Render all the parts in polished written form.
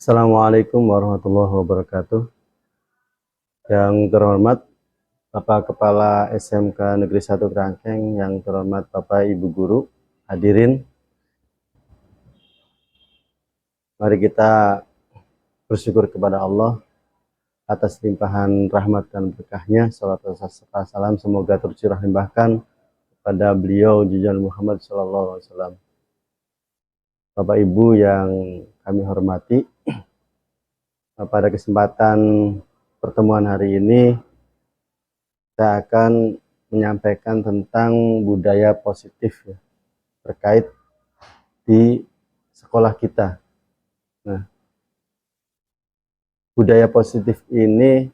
Assalamualaikum warahmatullahi wabarakatuh. Yang terhormat Bapak Kepala SMK Negeri 1 Kerangkeng, yang terhormat Bapak Ibu Guru, hadirin. Mari kita bersyukur kepada Allah atas limpahan rahmat dan berkahnya. Salawat serta salam semoga tercurah limpahkan kepada beliau Junjungan Muhammad SAW. Bapak Ibu yang kami hormati, pada kesempatan pertemuan hari ini saya akan menyampaikan tentang budaya positif ya, terkait di sekolah kita. Nah, budaya positif ini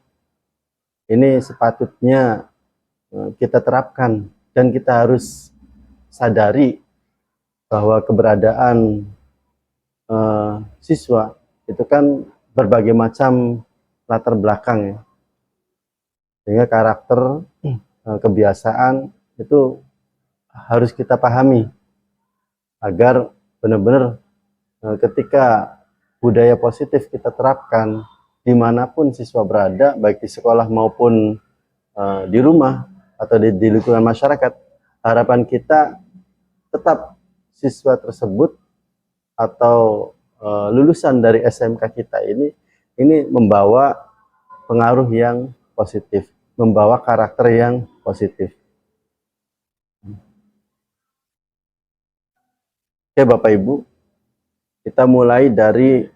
sepatutnya kita terapkan, dan kita harus sadari bahwa keberadaan siswa itu kan berbagai macam latar belakang ya, sehingga karakter, kebiasaan itu harus kita pahami agar benar-benar ketika budaya positif kita terapkan dimanapun siswa berada, baik di sekolah maupun di rumah atau di lingkungan masyarakat. Harapan kita tetap siswa tersebut atau lulusan dari SMK kita ini membawa pengaruh yang positif, membawa karakter yang positif. Oke Bapak Ibu, kita mulai dari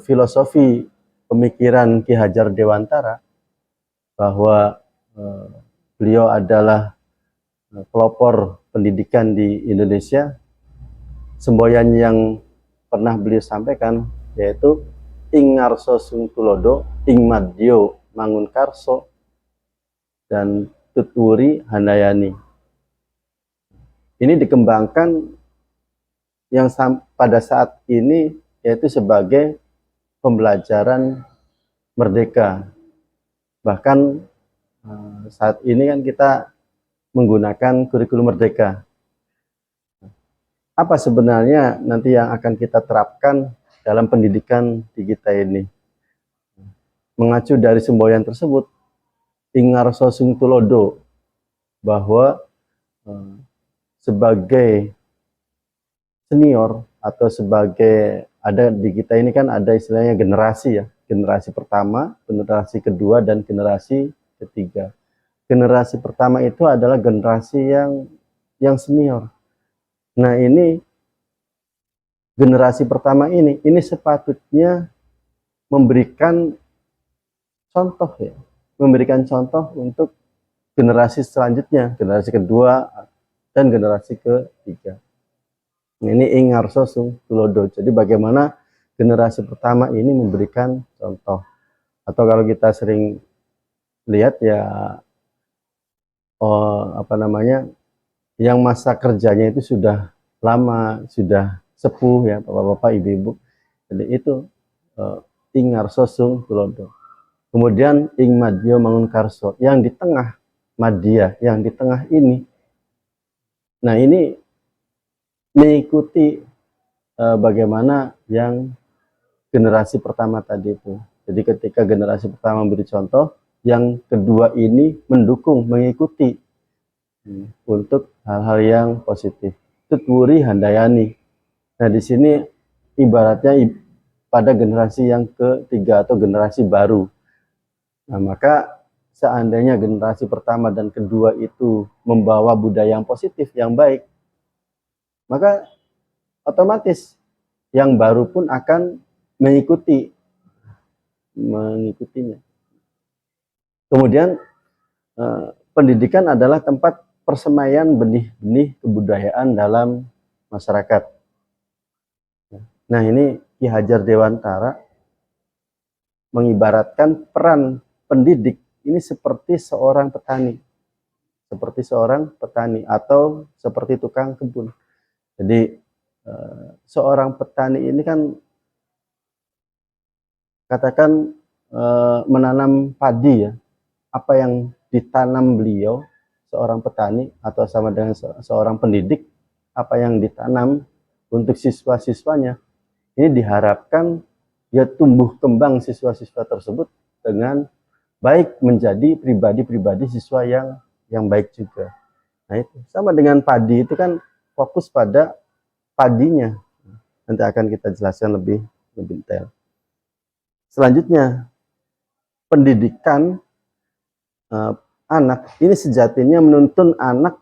filosofi pemikiran Ki Hajar Dewantara, bahwa beliau adalah pelopor pendidikan di Indonesia. Semboyan yang pernah beliau sampaikan yaitu ing ngarso sung tulodo, ing madyo mangun karso, dan tuturi handayani. Ini dikembangkan yang pada saat ini yaitu sebagai pembelajaran merdeka. Bahkan saat ini kan kita menggunakan kurikulum merdeka. Apa sebenarnya nanti yang akan kita terapkan dalam pendidikan di kita ini? Mengacu dari semboyan tersebut, ingarso sung tulodo, bahwa sebagai senior atau sebagai, ada di kita ini kan ada istilahnya generasi ya, generasi pertama, generasi kedua, dan generasi ketiga. Generasi pertama itu adalah generasi yang senior. Nah, ini generasi pertama ini sepatutnya memberikan contoh ya, memberikan contoh untuk generasi selanjutnya, generasi kedua dan generasi ketiga. Ini ing ngarso sung tulodo. Jadi bagaimana generasi pertama ini memberikan contoh. Atau kalau kita sering lihat ya, yang masa kerjanya itu sudah lama, sudah sepuh ya, bapak-bapak, ibu-ibu. Jadi itu ing ngarso sung tulodo. Kemudian ing madyo mangun karso, yang di tengah madya, yang di tengah ini. Nah, ini mengikuti bagaimana yang generasi pertama tadi itu. Jadi ketika generasi pertama memberi contoh, yang kedua ini mendukung, mengikuti untuk hal-hal yang positif. Tuturi handayani. Nah, di sini ibaratnya pada generasi yang ketiga atau generasi baru. Nah, maka seandainya generasi pertama dan kedua itu membawa budaya yang positif, yang baik, maka otomatis yang baru pun akan mengikutinya. Kemudian pendidikan adalah tempat persemaian benih-benih kebudayaan dalam masyarakat. Nah, ini Ki Hajar Dewantara mengibaratkan peran pendidik ini seperti seorang petani, atau seperti tukang kebun. Jadi seorang petani ini kan katakan menanam padi ya, apa yang ditanam beliau seorang petani atau sama dengan seorang pendidik, apa yang ditanam untuk siswa-siswanya, ini diharapkan ya tumbuh kembang siswa-siswa tersebut dengan baik, menjadi pribadi-pribadi siswa yang baik juga. Nah itu sama dengan padi, itu kan fokus pada padinya. Nanti akan kita jelaskan lebih detail. Selanjutnya, pendidikan anak ini sejatinya menuntun anak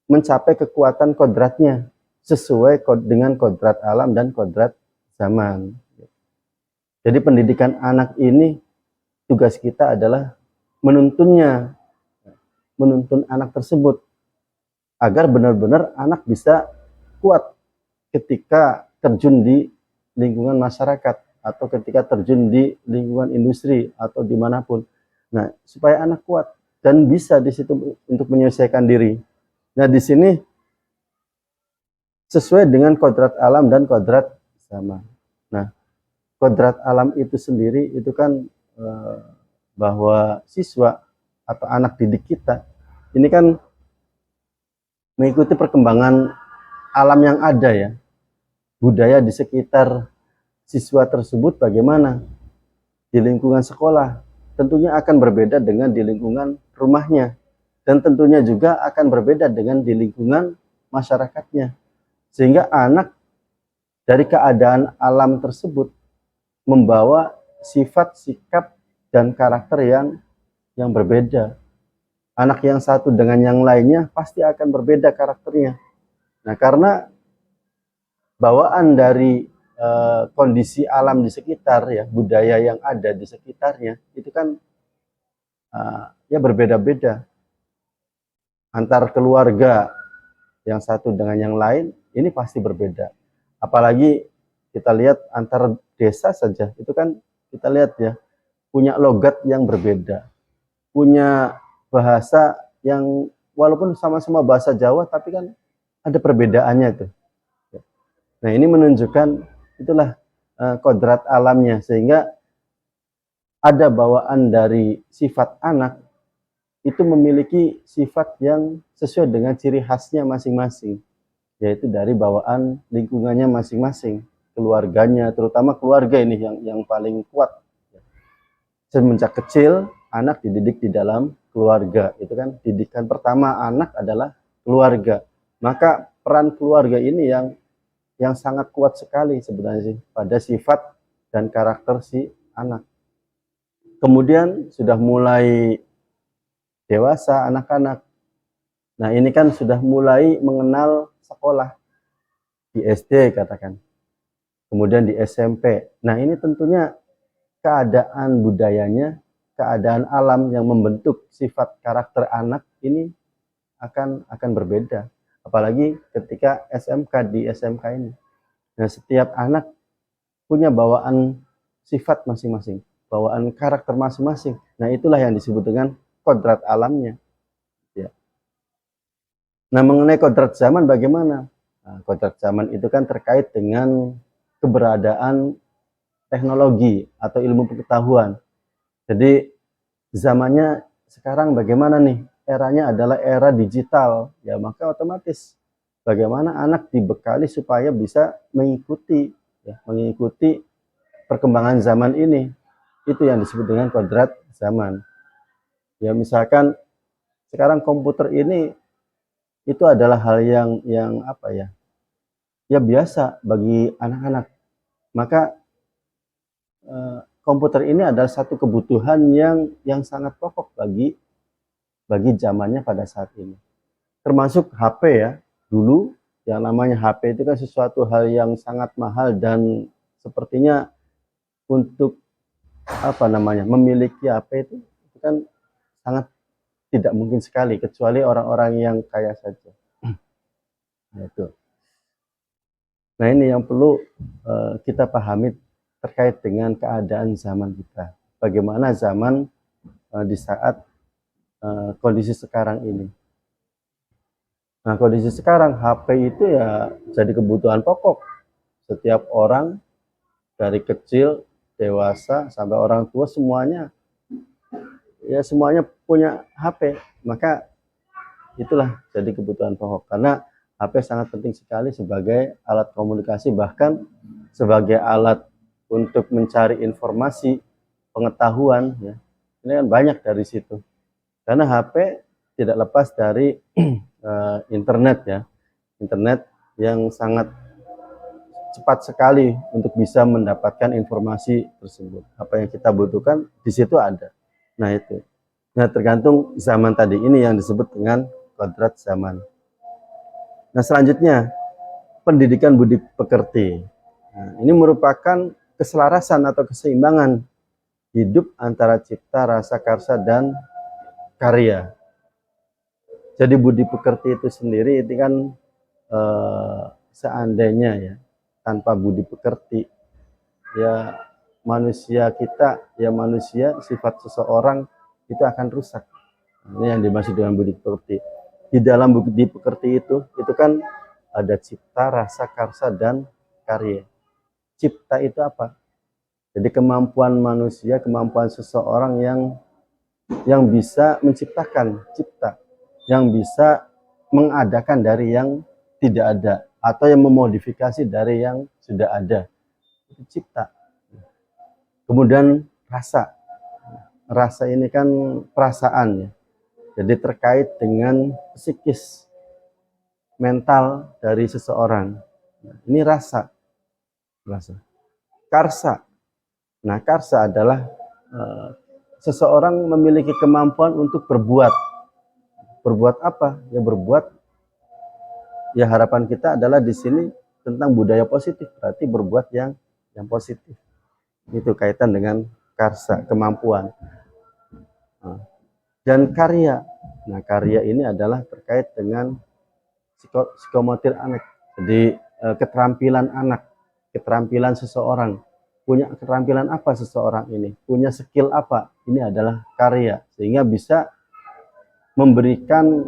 mencapai kekuatan kodratnya sesuai dengan kodrat alam dan kodrat zaman. Jadi pendidikan anak ini, tugas kita adalah menuntunnya, menuntun anak tersebut agar benar-benar anak bisa kuat ketika terjun di lingkungan masyarakat atau ketika terjun di lingkungan industri atau dimanapun. Nah, supaya anak kuat dan bisa di situ untuk menyelesaikan diri. Nah, di sini sesuai dengan kodrat alam dan kodrat zaman. Nah, kodrat alam itu sendiri itu kan bahwa siswa atau anak didik kita ini kan mengikuti perkembangan alam yang ada ya, budaya di sekitar siswa tersebut bagaimana di lingkungan sekolah, tentunya akan berbeda dengan di lingkungan rumahnya, dan tentunya juga akan berbeda dengan di lingkungan masyarakatnya, sehingga anak dari keadaan alam tersebut membawa sifat, sikap, dan karakter yang berbeda. Anak yang satu dengan yang lainnya pasti akan berbeda karakternya. Nah, karena bawaan dari kondisi alam di sekitar ya, budaya yang ada di sekitarnya itu kan ya berbeda-beda. Antar keluarga yang satu dengan yang lain ini pasti berbeda. Apalagi kita lihat antar desa saja, itu kan kita lihat ya, punya logat yang berbeda, punya bahasa yang walaupun sama-sama bahasa Jawa tapi kan ada perbedaannya tuh. Nah, ini menunjukkan itulah kodrat alamnya, sehingga ada bawaan dari sifat anak itu memiliki sifat yang sesuai dengan ciri khasnya masing-masing, yaitu dari bawaan lingkungannya masing-masing, keluarganya, terutama keluarga ini yang paling kuat. Semenjak kecil anak dididik di dalam keluarga, itu kan didikan pertama anak adalah keluarga. Maka peran keluarga ini yang sangat kuat sekali sebenarnya sih pada sifat dan karakter si anak. Kemudian sudah mulai dewasa anak-anak. Nah, ini kan sudah mulai mengenal sekolah di SD katakan. Kemudian di SMP. Nah, ini tentunya keadaan budayanya, keadaan alam yang membentuk sifat karakter anak ini akan berbeda. Apalagi ketika SMK, di SMK ini. Nah, setiap anak punya bawaan sifat masing-masing, bawaan karakter masing-masing. Nah, itulah yang disebut dengan kodrat alamnya. Ya. Nah, mengenai kodrat zaman bagaimana? Nah, kodrat zaman itu kan terkait dengan keberadaan teknologi atau ilmu pengetahuan. Jadi zamannya sekarang bagaimana nih? Eranya adalah era digital, ya maka otomatis bagaimana anak dibekali supaya bisa mengikuti, ya, mengikuti perkembangan zaman ini. Itu yang disebut dengan kodrat zaman. Ya misalkan sekarang komputer ini itu adalah hal yang apa ya? Ya biasa bagi anak-anak. Maka komputer ini adalah satu kebutuhan yang sangat pokok bagi zamannya pada saat ini. Termasuk HP ya. Dulu yang namanya HP itu kan sesuatu hal yang sangat mahal dan sepertinya untuk apa namanya memiliki HP itu kan sangat tidak mungkin sekali kecuali orang-orang yang kaya saja. Nah, itu. Nah, ini yang perlu kita pahami terkait dengan keadaan zaman kita. Bagaimana zaman di saat kondisi sekarang ini. Nah, kondisi sekarang HP itu ya jadi kebutuhan pokok. Setiap orang dari kecil, dewasa sampai orang tua semuanya punya HP. Maka itulah jadi kebutuhan pokok karena HP sangat penting sekali sebagai alat komunikasi, bahkan sebagai alat untuk mencari informasi, pengetahuan, ya. Ini kan banyak dari situ. Karena HP tidak lepas dari internet, ya. Internet yang sangat cepat sekali untuk bisa mendapatkan informasi tersebut. Apa yang kita butuhkan di situ ada. Nah itu. Nah tergantung zaman tadi ini yang disebut dengan kodrat zaman. Nah selanjutnya pendidikan budi pekerti. Nah, ini merupakan keselarasan atau keseimbangan hidup antara cipta, rasa, karsa, dan karya. Jadi budi pekerti itu sendiri itu kan seandainya ya tanpa budi pekerti ya manusia kita ya manusia sifat seseorang itu akan rusak. Ini yang dimaksud dengan budi pekerti. Di dalam budi pekerti itu kan ada cipta, rasa, karsa, dan karya. Cipta itu apa? Jadi kemampuan manusia, kemampuan seseorang yang bisa menciptakan, cipta, yang bisa mengadakan dari yang tidak ada atau yang memodifikasi dari yang sudah ada. Itu cipta. Kemudian rasa. Rasa ini kan perasaan ya. Jadi terkait dengan psikis, mental dari seseorang. Ini rasa. Karsa. Nah, karsa adalah seseorang memiliki kemampuan untuk berbuat. Berbuat apa? Ya berbuat. Ya harapan kita adalah di sini tentang budaya positif, berarti berbuat yang positif. Itu kaitan dengan karsa, kemampuan. Dan karya. Nah, karya ini adalah terkait dengan psikomotor anak. Jadi keterampilan anak, keterampilan seseorang. Punya keterampilan apa seseorang ini? Punya skill apa? Ini adalah karya. Sehingga bisa memberikan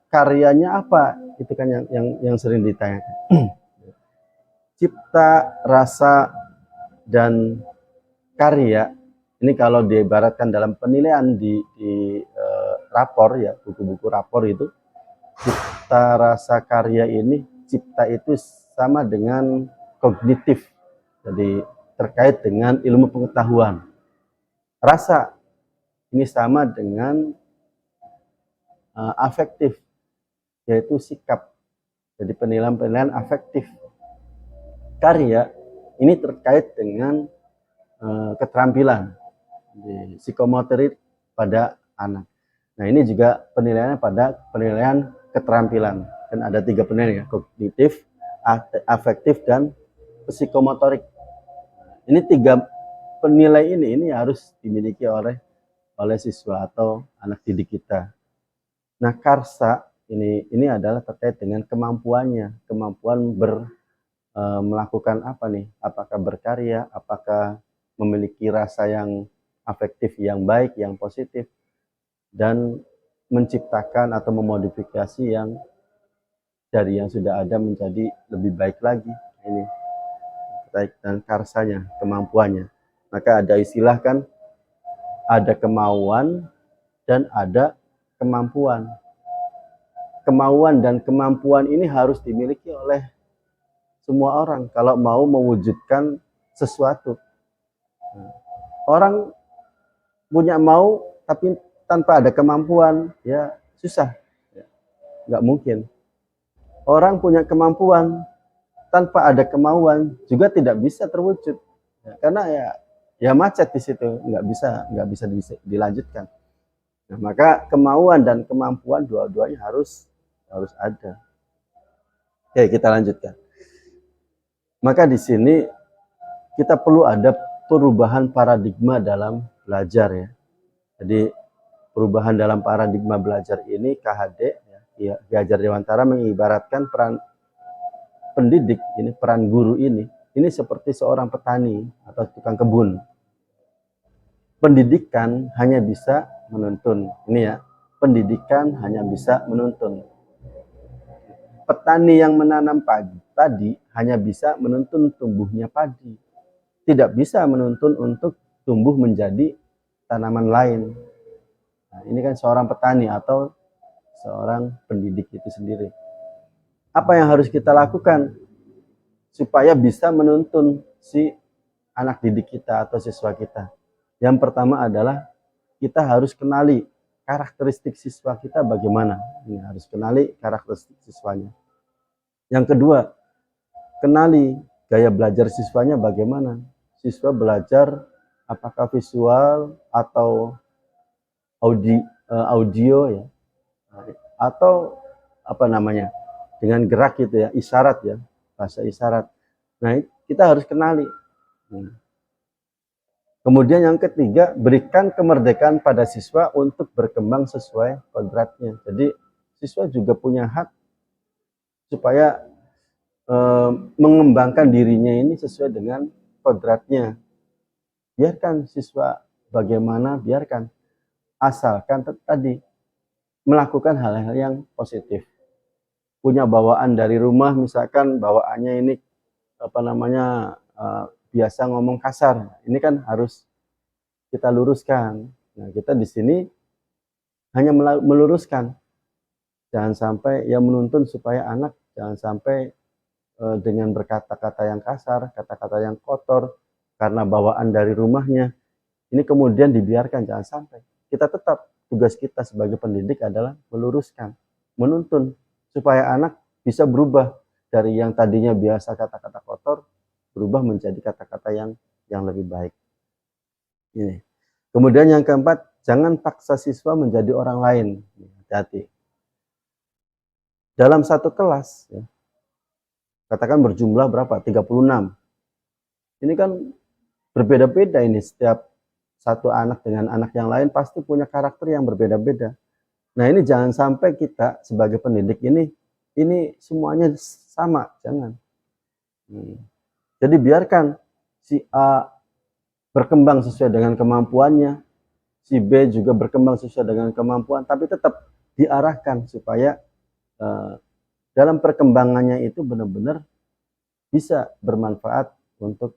karyanya apa? Itu kan yang sering ditanyakan. Cipta, rasa, dan karya ini kalau diibaratkan dalam penilaian di rapor ya, buku-buku rapor itu, cipta, rasa, karya ini, cipta itu sama dengan kognitif, jadi terkait dengan ilmu pengetahuan. Rasa ini sama dengan afektif, yaitu sikap, jadi penilaian afektif. Karya ini terkait dengan keterampilan di psikomotorik pada anak. Nah ini juga penilaiannya pada penilaian keterampilan. Kan ada 3 penilaian ya, kognitif, afektif, dan psikomotorik. Ini 3 penilai ini harus dimiliki oleh siswa atau anak didik kita. Nah karsa ini adalah terkait dengan kemampuannya, kemampuan melakukan apa nih? Apakah berkarya, apakah memiliki rasa yang afektif yang baik, yang positif, dan menciptakan atau memodifikasi yang dari yang sudah ada menjadi lebih baik lagi. Ini terkait dengan karsanya, kemampuannya. Maka ada istilah kan, ada kemauan dan ada kemampuan. Kemauan dan kemampuan ini harus dimiliki oleh semua orang kalau mau mewujudkan sesuatu. Orang punya mau tapi tanpa ada kemampuan ya susah, nggak mungkin. Orang punya kemampuan tanpa ada kemauan juga tidak bisa terwujud ya, karena ya macet di situ, nggak bisa dilanjutkan. Nah, maka kemauan dan kemampuan dua-duanya harus ada. Oke, kita lanjutkan. Maka di sini kita perlu ada perubahan paradigma dalam belajar ya. Jadi perubahan dalam paradigma belajar ini KHD ya, Ki Hajar Dewantara mengibaratkan peran pendidik ini, peran guru ini seperti seorang petani atau tukang kebun. Pendidikan hanya bisa menuntun. Ini ya, pendidikan hanya bisa menuntun. Petani yang menanam padi hanya bisa menuntun tumbuhnya padi. Tidak bisa menuntun untuk tumbuh menjadi tanaman lain. Nah, ini kan seorang petani atau seorang pendidik itu sendiri. Apa yang harus kita lakukan? supaya bisa menuntun si anak didik kita atau siswa kita. Yang pertama adalah kita harus kenali karakteristik siswa kita bagaimana. Ini harus kenali karakteristik siswanya. Yang kedua, kenali gaya belajar siswanya bagaimana. Siswa belajar apakah visual atau audio ya, atau apa namanya, dengan gerak gitu ya, isyarat ya, bahasa isyarat. Nah, kita harus kenali. Kemudian yang ketiga, berikan kemerdekaan pada siswa untuk berkembang sesuai kodratnya. Jadi siswa juga punya hak supaya mengembangkan dirinya ini sesuai dengan kodratnya. Biarkan siswa bagaimana, biarkan. Asalkan tadi melakukan hal-hal yang positif. Punya bawaan dari rumah, misalkan bawaannya ini apa namanya, biasa ngomong kasar. Ini kan harus kita luruskan. Nah, kita di sini hanya meluruskan. Jangan sampai ya menuntun supaya anak jangan sampai dengan berkata-kata yang kasar, kata-kata yang kotor karena bawaan dari rumahnya. Ini kemudian dibiarkan, jangan sampai. Kita tetap, tugas kita sebagai pendidik adalah meluruskan, menuntun supaya anak bisa berubah dari yang tadinya biasa kata-kata kotor berubah menjadi kata-kata yang lebih baik. Ini. Kemudian yang keempat, jangan paksa siswa menjadi orang lain. Hati-hati. Dalam satu kelas, ya, katakan berjumlah berapa? 36. Ini kan berbeda-beda ini, setiap satu anak dengan anak yang lain pasti punya karakter yang berbeda-beda. Nah, ini jangan sampai kita sebagai pendidik ini semuanya sama, jangan. Jadi biarkan si A berkembang sesuai dengan kemampuannya, si B juga berkembang sesuai dengan kemampuan, tapi tetap diarahkan supaya dalam perkembangannya itu benar-benar bisa bermanfaat untuk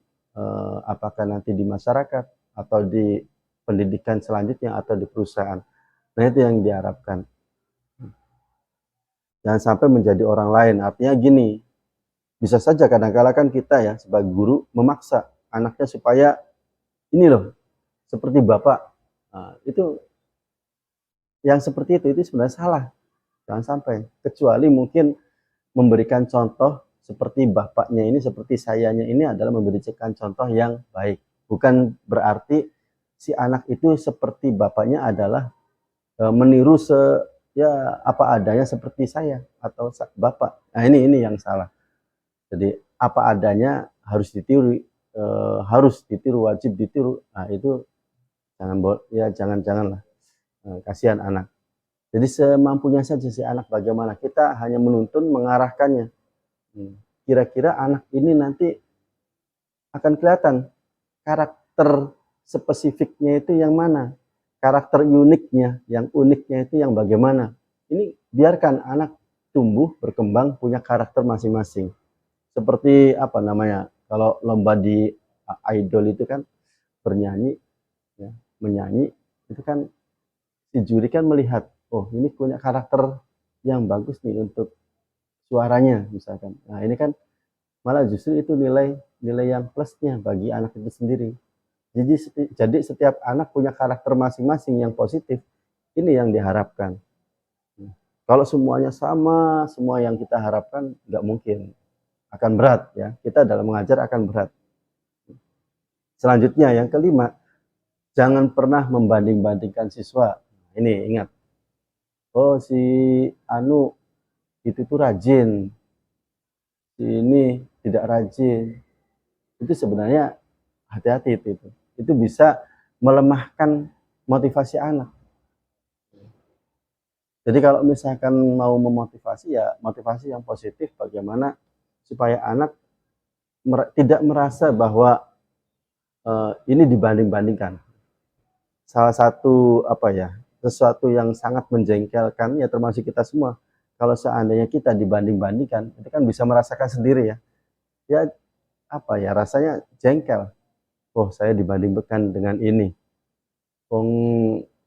apakah nanti di masyarakat atau di pendidikan selanjutnya atau di perusahaan. Nah, itu yang diharapkan. Jangan sampai menjadi orang lain. Artinya gini, bisa saja kadang-kala kan kita ya sebagai guru memaksa anaknya supaya ini loh, seperti bapak. Nah, itu yang seperti itu sebenarnya salah. Jangan sampai. Kecuali mungkin memberikan contoh seperti bapaknya ini, seperti sayanya ini adalah memberikan contoh yang baik. Bukan berarti si anak itu seperti bapaknya adalah meniru ya apa adanya seperti saya atau bapak. Nah, ini yang salah. Jadi apa adanya harus ditiru, wajib ditiru. Nah, itu janganlah. Kasihan anak. Jadi semampunya saja si anak bagaimana. Kita hanya menuntun, mengarahkannya. Kira-kira anak ini nanti akan kelihatan karakter spesifiknya itu yang mana, karakter uniknya, yang uniknya itu yang bagaimana. Ini biarkan anak tumbuh, berkembang, punya karakter masing-masing. Seperti apa namanya, kalau lomba di idol itu kan bernyanyi, ya, menyanyi, itu kan si juri kan melihat, oh ini punya karakter yang bagus nih untuk suaranya misalkan. Nah, ini kan malah justru itu nilai yang plusnya bagi anak itu sendiri. Jadi setiap anak punya karakter masing-masing yang positif. Ini yang diharapkan. Kalau semuanya sama, semua yang kita harapkan nggak mungkin, akan berat ya. Kita dalam mengajar akan berat. Selanjutnya yang kelima, jangan pernah membanding-bandingkan siswa. Ini ingat, oh si Anu itu tuh rajin, si ini tidak rajin. Itu sebenarnya hati-hati itu bisa melemahkan motivasi anak. Jadi kalau misalkan mau memotivasi ya motivasi yang positif, bagaimana supaya anak tidak merasa bahwa ini dibanding-bandingkan. Salah satu sesuatu yang sangat menjengkelkan ya termasuk kita semua. Kalau seandainya kita dibanding-bandingkan, itu kan bisa merasakan sendiri ya. Ya rasanya jengkel. Oh, saya dibandingkan dengan ini.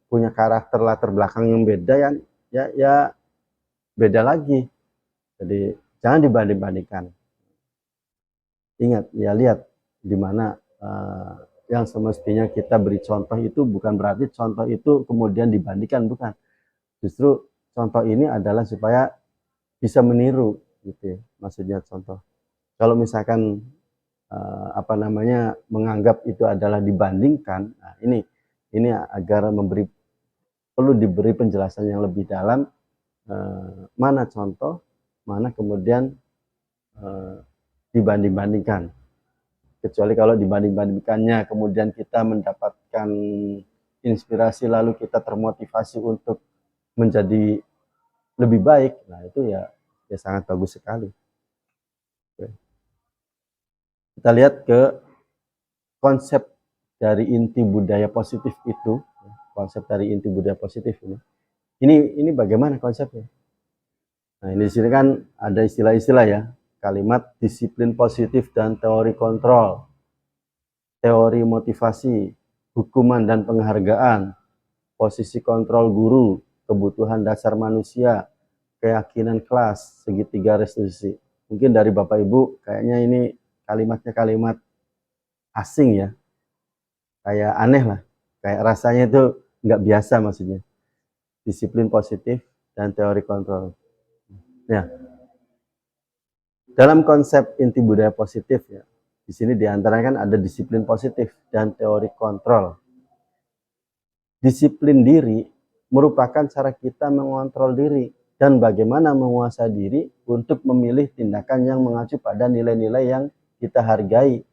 Punya karakter latar belakang yang beda ya beda lagi. Jadi jangan dibanding-bandingkan. Ingat, ya lihat di mana yang semestinya kita beri contoh itu bukan berarti contoh itu kemudian dibandingkan, bukan. Justru contoh ini adalah supaya bisa meniru gitu ya, maksudnya contoh. Kalau misalkan menganggap itu adalah dibandingkan, nah ini agar perlu diberi penjelasan yang lebih dalam, mana contoh, mana kemudian dibanding-bandingkan. Kecuali kalau dibanding-bandingkannya kemudian kita mendapatkan inspirasi lalu kita termotivasi untuk menjadi lebih baik, nah itu ya sangat bagus sekali. Kita lihat ke konsep dari inti budaya positif itu, konsep dari inti budaya positif ini bagaimana konsepnya? Nah, ini di sini kan ada istilah-istilah ya, kalimat disiplin positif dan teori kontrol, teori motivasi, hukuman dan penghargaan, posisi kontrol guru, kebutuhan dasar manusia, keyakinan kelas, segitiga restitusi. Mungkin dari Bapak Ibu kayaknya ini kalimatnya kalimat asing ya, kayak aneh lah, kayak rasanya itu nggak biasa maksudnya. Disiplin positif dan teori kontrol. Ya, dalam konsep inti budaya positif ya, di sini diantaranya kan ada disiplin positif dan teori kontrol. Disiplin diri merupakan cara kita mengontrol diri dan bagaimana menguasai diri untuk memilih tindakan yang mengacu pada nilai-nilai yang kita hargai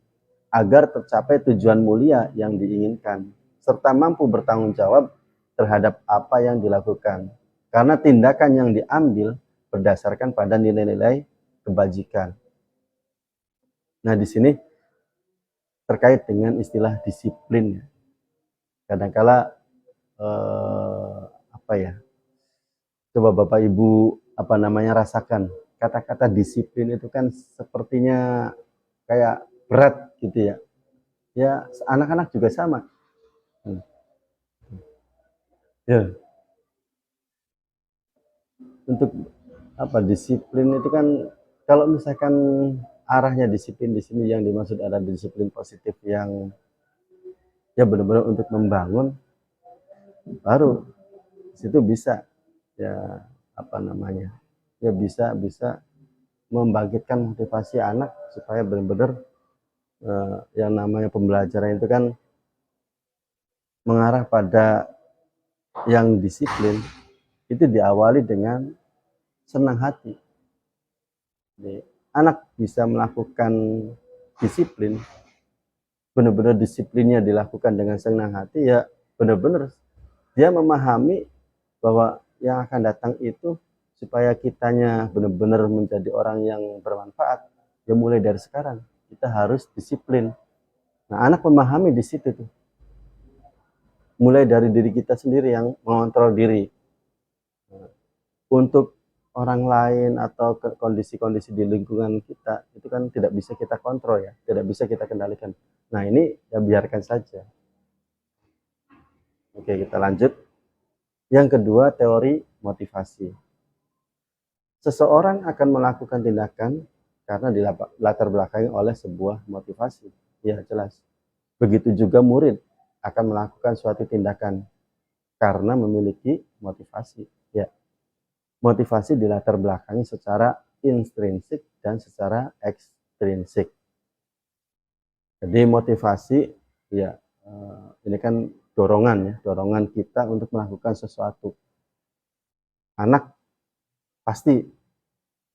agar tercapai tujuan mulia yang diinginkan, serta mampu bertanggung jawab terhadap apa yang dilakukan. Karena tindakan yang diambil berdasarkan pada nilai-nilai kebajikan. Nah, di sini terkait dengan istilah disiplin. Kadangkala coba Bapak Ibu rasakan kata-kata disiplin itu kan sepertinya kayak berat gitu ya. Ya, anak-anak juga sama. Ya, untuk disiplin itu kan kalau misalkan arahnya disiplin di sini yang dimaksud ada disiplin positif yang ya benar-benar untuk membangun, baru situ bisa ya ya bisa membangkitkan motivasi anak supaya benar-benar yang namanya pembelajaran itu kan mengarah pada yang disiplin, itu diawali dengan senang hati. Jadi, anak bisa melakukan disiplin, benar-benar disiplinnya dilakukan dengan senang hati, ya benar-benar dia memahami bahwa yang akan datang itu supaya kitanya benar-benar menjadi orang yang bermanfaat, ya mulai dari sekarang kita harus disiplin. Nah, anak memahami di situ tuh, mulai dari diri kita sendiri yang mengontrol diri. Untuk orang lain atau kondisi-kondisi di lingkungan kita itu kan tidak bisa kita kontrol ya, tidak bisa kita kendalikan. Nah, ini ya biarkan saja. Oke, kita lanjut. Yang kedua, teori motivasi. Seseorang akan melakukan tindakan karena dilatar belakangi oleh sebuah motivasi. Ya, jelas. Begitu juga murid akan melakukan suatu tindakan karena memiliki motivasi. Ya, motivasi dilatar belakangi secara intrinsik dan secara ekstrinsik. Jadi motivasi ya ini kan dorongan kita untuk melakukan sesuatu. Anak pasti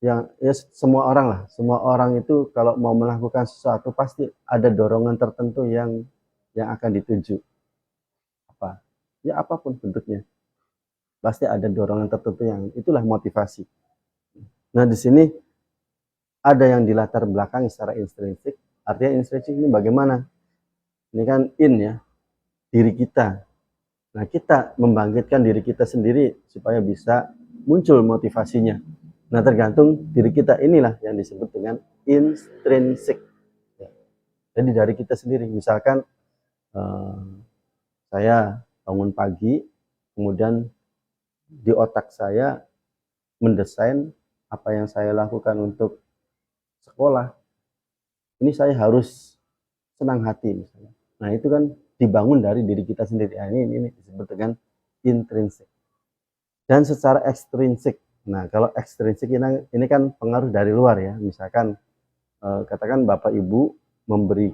ya semua orang itu kalau mau melakukan sesuatu pasti ada dorongan tertentu yang akan dituju. Ya apapun bentuknya. Pasti ada dorongan tertentu yang itulah motivasi. Nah, di sini ada yang dilatar belakang secara intrinsik. Artinya intrinsik ini bagaimana? Ini kan ya, diri kita. Nah, kita membangkitkan diri kita sendiri supaya bisa muncul motivasinya. Nah, tergantung diri kita inilah yang disebut dengan intrinsik. Jadi dari kita sendiri. Misalkan saya bangun pagi, kemudian di otak saya mendesain apa yang saya lakukan untuk sekolah. ini saya harus senang hati misalnya. Nah itu kan dibangun dari diri kita sendiri. Nah, ini disebut dengan intrinsik. Dan secara ekstrinsik. Nah kalau ekstrinsik ini kan pengaruh dari luar ya. Misalkan katakan bapak ibu memberi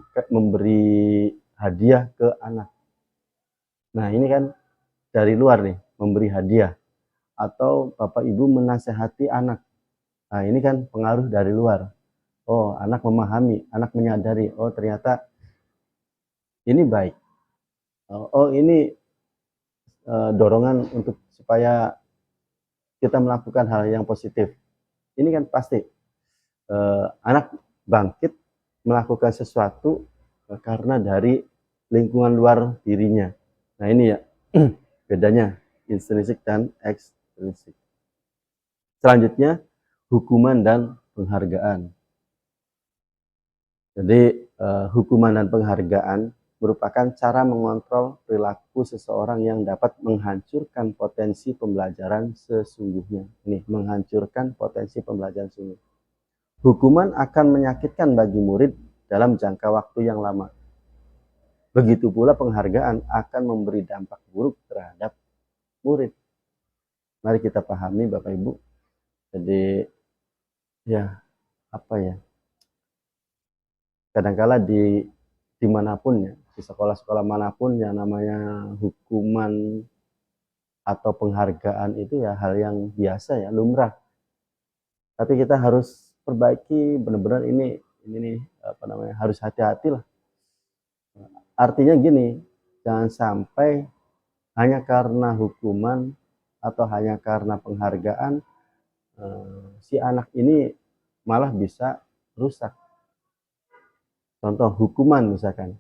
hadiah ke anak. Nah ini kan dari luar nih, memberi hadiah. Atau bapak ibu menasehati anak. Nah ini kan pengaruh dari luar. Oh anak memahami, anak menyadari, oh ternyata ini baik. Oh ini dorongan untuk supaya kita melakukan hal yang positif. Ini kan pasti anak bangkit melakukan sesuatu karena dari lingkungan luar dirinya. Nah ini ya bedanya intrinsik dan ekstrinsik. Selanjutnya hukuman dan penghargaan. Jadi hukuman dan penghargaan merupakan cara mengontrol perilaku seseorang yang dapat menghancurkan potensi pembelajaran sesungguhnya. Ini menghancurkan potensi pembelajaran sesungguhnya. Hukuman akan menyakitkan bagi murid dalam jangka waktu yang lama. Begitu pula penghargaan akan memberi dampak buruk terhadap murid. Mari kita pahami Bapak Ibu. Jadi ya apa ya? Kadangkala dimanapun ya, di sekolah-sekolah manapun yang namanya hukuman atau penghargaan itu ya hal yang biasa ya, lumrah. Tapi kita harus perbaiki benar-benar ini nih apa namanya, harus hati-hati lah. Artinya gini, jangan sampai hanya karena hukuman atau hanya karena penghargaan si anak ini malah bisa rusak. Contoh hukuman misalkan.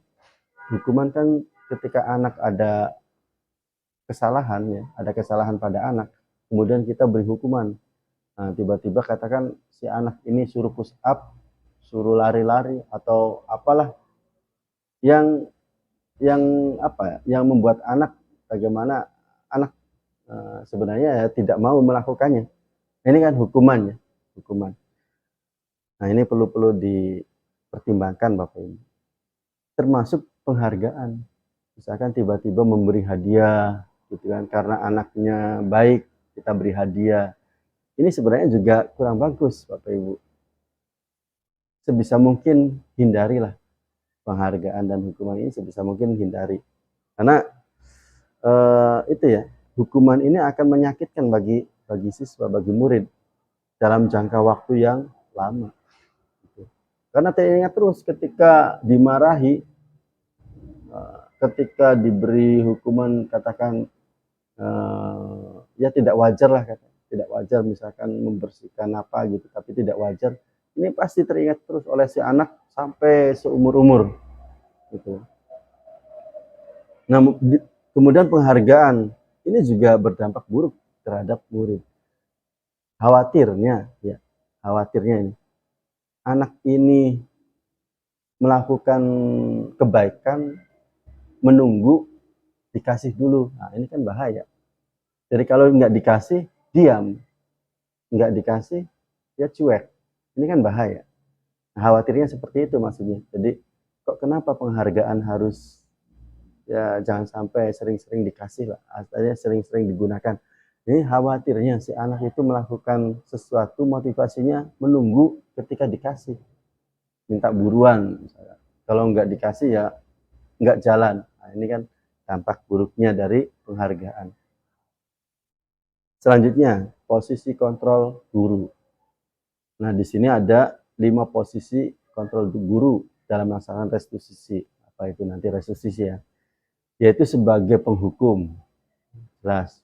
Hukuman kan ketika anak ada kesalahan ya, ada kesalahan pada anak, kemudian kita beri hukuman. Nah, tiba-tiba katakan si anak ini suruh push up, suruh lari-lari atau apalah yang apa ya, yang membuat anak bagaimana anak sebenarnya ya tidak mau melakukannya. Ini kan hukumannya, hukuman. Nah, ini perlu dipertimbangkan Bapak Ibu. Termasuk penghargaan. Misalkan tiba-tiba memberi hadiah gitu kan, karena anaknya baik kita beri hadiah. Ini sebenarnya juga kurang bagus Bapak Ibu. Sebisa mungkin hindarilah penghargaan dan hukuman ini, sebisa mungkin hindari. Karena itu ya, hukuman ini akan menyakitkan bagi siswa, bagi murid dalam jangka waktu yang lama. Gitu. Karena teringat terus ketika dimarahi, ketika diberi hukuman katakan ya tidak wajar lah, tidak wajar misalkan membersihkan apa gitu, tapi tidak wajar, ini pasti teringat terus oleh si anak sampai seumur-umur gitu. Nah kemudian penghargaan ini juga berdampak buruk terhadap murid. Khawatirnya ya, khawatirnya ini anak ini melakukan kebaikan menunggu dikasih dulu. Nah ini kan bahaya. Jadi kalau nggak dikasih, diam. Nggak dikasih, ya cuek. Ini kan bahaya. Nah, khawatirnya seperti itu maksudnya. Jadi kok kenapa penghargaan harus ya jangan sampai sering-sering dikasih lah. Artinya sering-sering digunakan. Ini khawatirnya si anak itu melakukan sesuatu, motivasinya menunggu ketika dikasih. Minta buruan misalnya. Kalau nggak dikasih ya nggak jalan. Nah, ini kan dampak buruknya dari penghargaan. Selanjutnya, posisi kontrol guru. Nah, di sini ada 5 posisi kontrol guru dalam melaksanakan restitusi. Apa itu nanti restitusi ya? Yaitu sebagai penghukum. Jelas.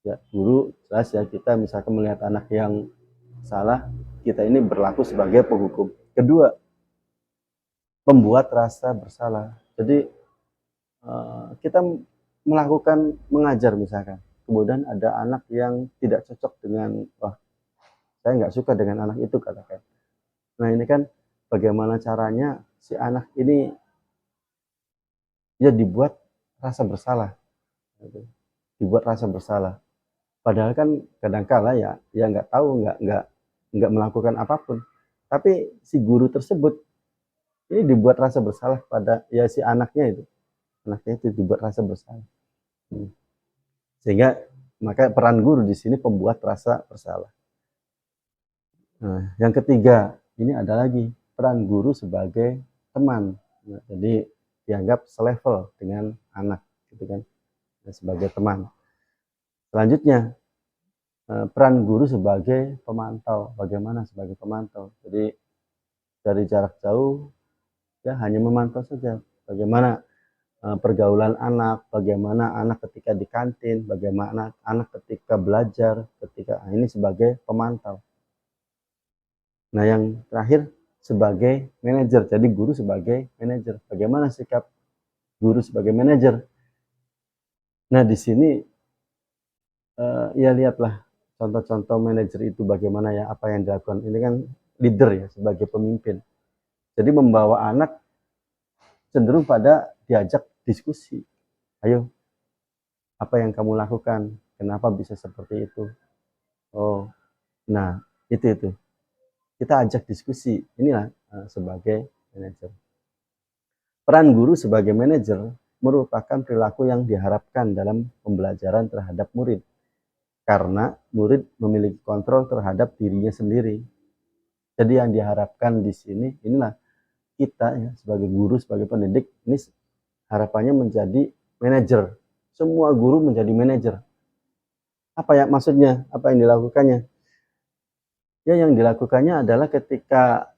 Ya, guru jelas ya, kita misalkan melihat anak yang salah, kita ini berlaku sebagai penghukum. Kedua, pembuat rasa bersalah. Jadi kita melakukan mengajar misalkan, kemudian ada anak yang tidak cocok dengan, wah saya nggak suka dengan anak itu katakan. Nah ini kan bagaimana caranya si anak ini ya dibuat rasa bersalah, dibuat rasa bersalah. Padahal kan kadangkala ya nggak tahu, nggak melakukan apapun. Tapi si guru tersebut Ini dibuat rasa bersalah pada ya si anaknya itu dibuat rasa bersalah. Sehingga maka peran guru di sini pembuat rasa bersalah. Nah, yang ketiga ini ada lagi peran guru sebagai teman. Nah, jadi dianggap selevel dengan anak, gitu kan, sebagai teman. Selanjutnya peran guru sebagai pemantau. Bagaimana sebagai pemantau? Jadi dari jarak jauh ya hanya memantau saja bagaimana pergaulan anak, bagaimana anak ketika di kantin, bagaimana anak ketika belajar, ini sebagai pemantau. Nah, yang terakhir sebagai manajer. Jadi guru sebagai manajer. Bagaimana sikap guru sebagai manajer? Nah, di sini ya lihatlah contoh-contoh manajer itu bagaimana ya, apa yang dilakukan. Ini kan leader ya, sebagai pemimpin. Jadi membawa anak cenderung pada diajak diskusi. Ayo, apa yang kamu lakukan? Kenapa bisa seperti itu? Oh, nah itu. Kita ajak diskusi. Inilah sebagai manajer. Peran guru sebagai manajer merupakan perilaku yang diharapkan dalam pembelajaran terhadap murid. Karena murid memiliki kontrol terhadap dirinya sendiri. Jadi yang diharapkan di sini, inilah kita ya, sebagai guru, sebagai pendidik, ini harapannya menjadi manajer. Semua guru menjadi manajer. Apa ya maksudnya? Apa yang dilakukannya? Ya yang dilakukannya adalah ketika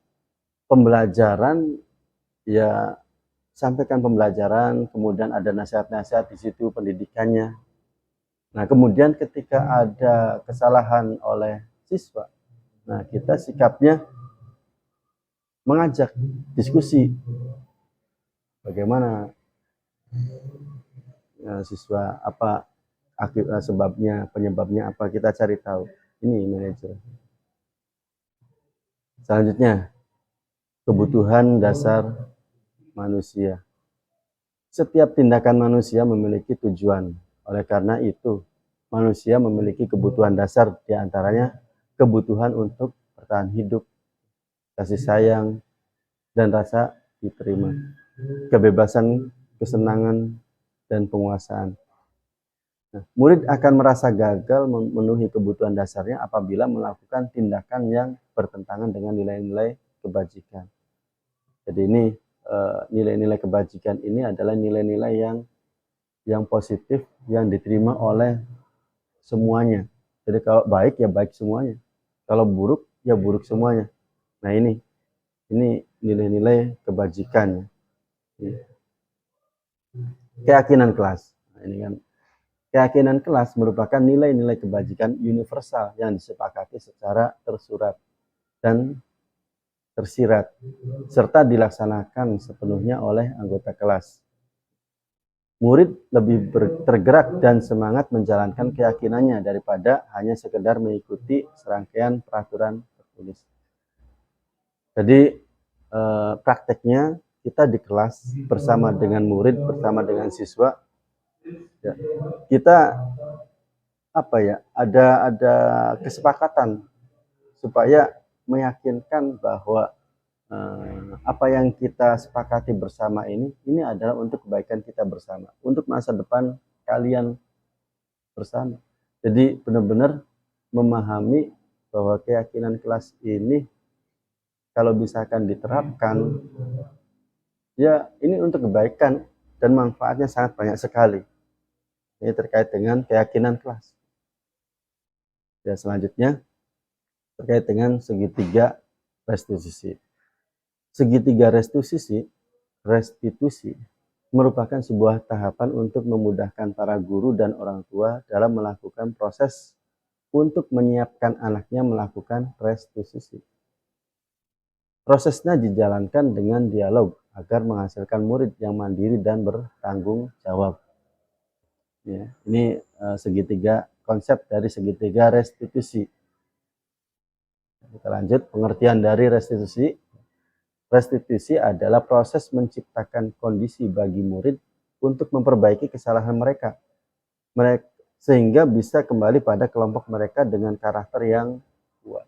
pembelajaran, ya sampaikan pembelajaran, kemudian ada nasihat-nasihat di situ pendidikannya. Nah, kemudian ketika ada kesalahan oleh siswa, nah kita sikapnya mengajak diskusi. Bagaimana siswa, apa sebabnya, penyebabnya apa, kita cari tahu. Ini manajer. Selanjutnya, kebutuhan dasar manusia. Setiap tindakan manusia memiliki tujuan. Oleh karena itu, manusia memiliki kebutuhan dasar, diantaranya kebutuhan untuk bertahan hidup, kasih sayang, dan rasa diterima, kebebasan, kesenangan, dan penguasaan. Nah, murid akan merasa gagal memenuhi kebutuhan dasarnya apabila melakukan tindakan yang bertentangan dengan nilai-nilai kebajikan. Jadi ini nilai-nilai kebajikan ini adalah nilai-nilai yang positif, yang diterima oleh semuanya. Jadi kalau baik ya baik semuanya, kalau buruk ya buruk semuanya. Nah ini nilai-nilai kebajikan. Keyakinan kelas. Nah, ini kan keyakinan kelas merupakan nilai-nilai kebajikan universal yang disepakati secara tersurat dan tersirat, serta dilaksanakan sepenuhnya oleh anggota kelas. Murid lebih tergerak dan semangat menjalankan keyakinannya daripada hanya sekedar mengikuti serangkaian peraturan tertulis. Jadi prakteknya kita di kelas bersama dengan murid, bersama dengan siswa, ya, kita ada kesepakatan supaya meyakinkan bahwa apa yang kita sepakati bersama ini adalah untuk kebaikan kita bersama, untuk masa depan kalian bersama. Jadi benar-benar memahami bahwa keyakinan kelas ini kalau misalkan diterapkan, ya ini untuk kebaikan dan manfaatnya sangat banyak sekali. Ini terkait dengan keyakinan kelas. Ya, selanjutnya terkait dengan segitiga restitusi. Segitiga restitusi merupakan sebuah tahapan untuk memudahkan para guru dan orang tua dalam melakukan proses untuk menyiapkan anaknya melakukan restitusi. Prosesnya dijalankan dengan dialog agar menghasilkan murid yang mandiri dan bertanggung jawab. Ya, ini segitiga, konsep dari segitiga restitusi. Kita lanjut, pengertian dari restitusi. Restitusi adalah proses menciptakan kondisi bagi murid untuk memperbaiki kesalahan mereka sehingga bisa kembali pada kelompok mereka dengan karakter yang kuat.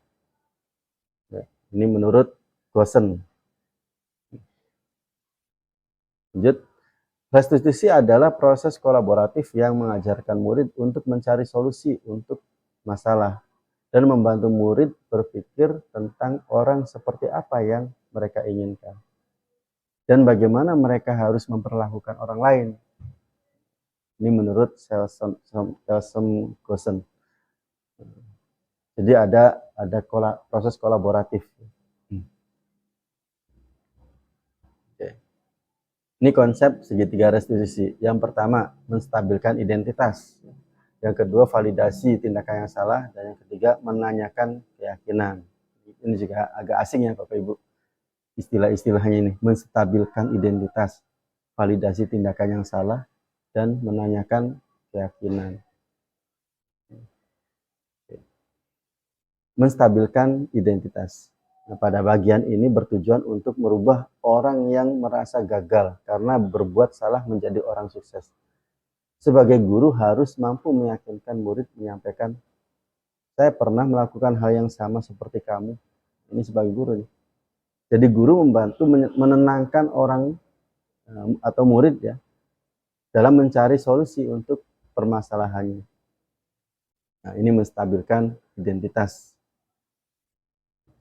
Ya, ini menurut Gosen. Lanjut, restitusi adalah proses kolaboratif yang mengajarkan murid untuk mencari solusi untuk masalah dan membantu murid berpikir tentang orang seperti apa yang mereka inginkan dan bagaimana mereka harus memperlakukan orang lain. Ini menurut Selsom Gosen. Jadi ada proses kolaboratif. Oke. Ini konsep segitiga restitusi. Yang pertama, menstabilkan identitas. Yang kedua, validasi tindakan yang salah. Dan yang ketiga, menanyakan keyakinan. Ini juga agak asing ya Bapak Ibu. Istilah-istilahnya ini, menstabilkan identitas, validasi tindakan yang salah, dan menanyakan keyakinan. Menstabilkan identitas. Nah, pada bagian ini bertujuan untuk merubah orang yang merasa gagal karena berbuat salah menjadi orang sukses. Sebagai guru harus mampu meyakinkan murid menyampaikan, saya pernah melakukan hal yang sama seperti kamu. Ini sebagai guru nih. Jadi guru membantu menenangkan orang atau murid ya dalam mencari solusi untuk permasalahannya. Nah, ini menstabilkan identitas.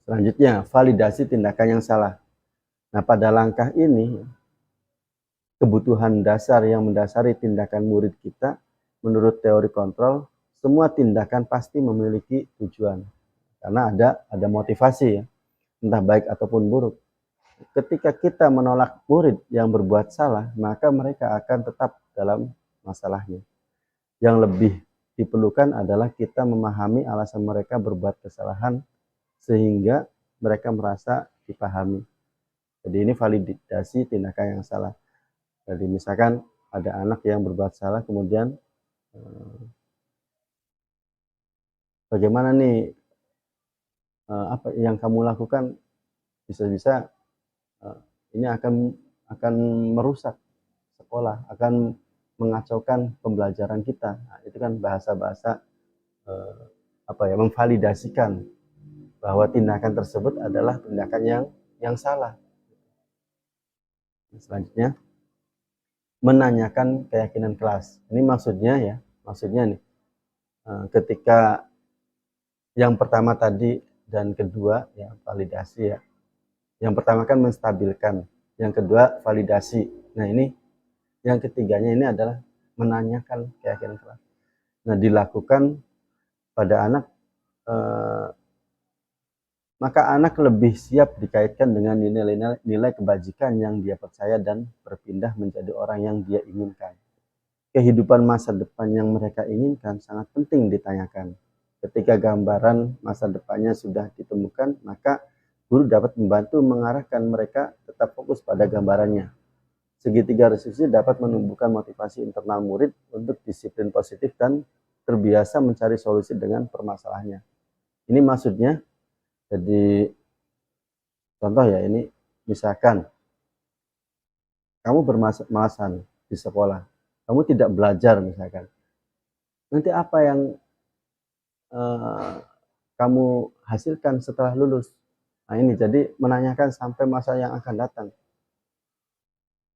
Selanjutnya, validasi tindakan yang salah. Nah, pada langkah ini, kebutuhan dasar yang mendasari tindakan murid kita, menurut teori kontrol, semua tindakan pasti memiliki tujuan. Karena ada motivasi ya, entah baik ataupun buruk. Ketika kita menolak murid yang berbuat salah, maka mereka akan tetap dalam masalahnya. Yang lebih diperlukan adalah kita memahami alasan mereka berbuat kesalahan sehingga mereka merasa dipahami. Jadi ini validasi tindakan yang salah. Jadi misalkan ada anak yang berbuat salah, kemudian bagaimana nih apa yang kamu lakukan bisa-bisa ini akan merusak sekolah, akan mengacaukan pembelajaran kita. Nah, itu kan bahasa-bahasa memvalidasikan bahwa tindakan tersebut adalah tindakan yang salah. Selanjutnya, menanyakan keyakinan kelas. Ini maksudnya nih, ketika yang pertama tadi dan kedua ya validasi ya. Yang pertama kan menstabilkan, yang kedua validasi. Nah ini yang ketiganya ini adalah menanyakan keyakinan kelas. Nah dilakukan pada anak, maka anak lebih siap dikaitkan dengan nilai kebajikan yang dia percaya dan berpindah menjadi orang yang dia inginkan. Kehidupan masa depan yang mereka inginkan sangat penting ditanyakan. Ketika gambaran masa depannya sudah ditemukan, maka guru dapat membantu mengarahkan mereka tetap fokus pada gambarannya. Segitiga restitusi dapat menumbuhkan motivasi internal murid untuk disiplin positif dan terbiasa mencari solusi dengan permasalahannya. Ini maksudnya, jadi contoh ya, ini misalkan kamu bermalas-malasan di sekolah, kamu tidak belajar misalkan, nanti apa yang kamu hasilkan setelah lulus? Nah ini jadi menanyakan sampai masa yang akan datang.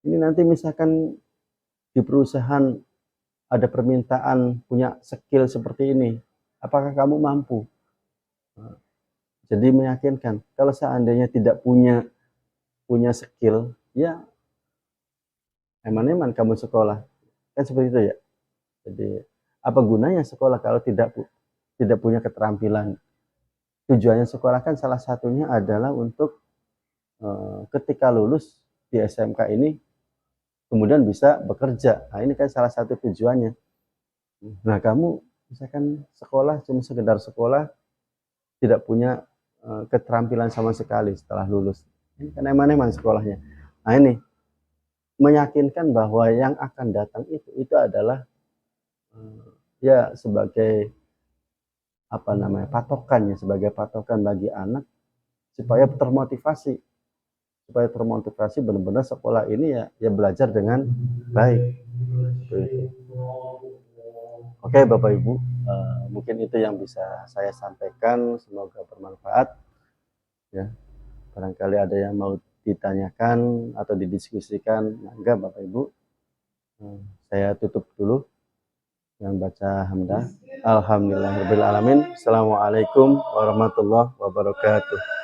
Ini nanti misalkan di perusahaan ada permintaan punya skill seperti ini, apakah kamu mampu? Nah, jadi meyakinkan. Kalau seandainya tidak punya skill, ya eman-eman kamu sekolah, kan seperti itu ya. Jadi apa gunanya sekolah kalau tidak punya keterampilan? Tujuannya sekolah kan salah satunya adalah untuk ketika lulus di SMK ini kemudian bisa bekerja. Nah ini kan salah satu tujuannya. Nah kamu misalkan sekolah cuma sekedar sekolah, tidak punya keterampilan sama sekali setelah lulus, ini kan eman-eman sekolahnya. Nah ini meyakinkan bahwa yang akan datang itu adalah ya sebagai patokannya, sebagai patokan bagi anak supaya termotivasi benar-benar sekolah ini ya belajar dengan baik. Oke Bapak Ibu, mungkin itu yang bisa saya sampaikan, semoga bermanfaat ya. Barangkali ada yang mau ditanyakan atau didiskusikan, enggak Bapak Ibu. Saya tutup dulu yang baca hamdah. Alhamdulillahirabbil alamin. Assalamualaikum warahmatullahi wabarakatuh.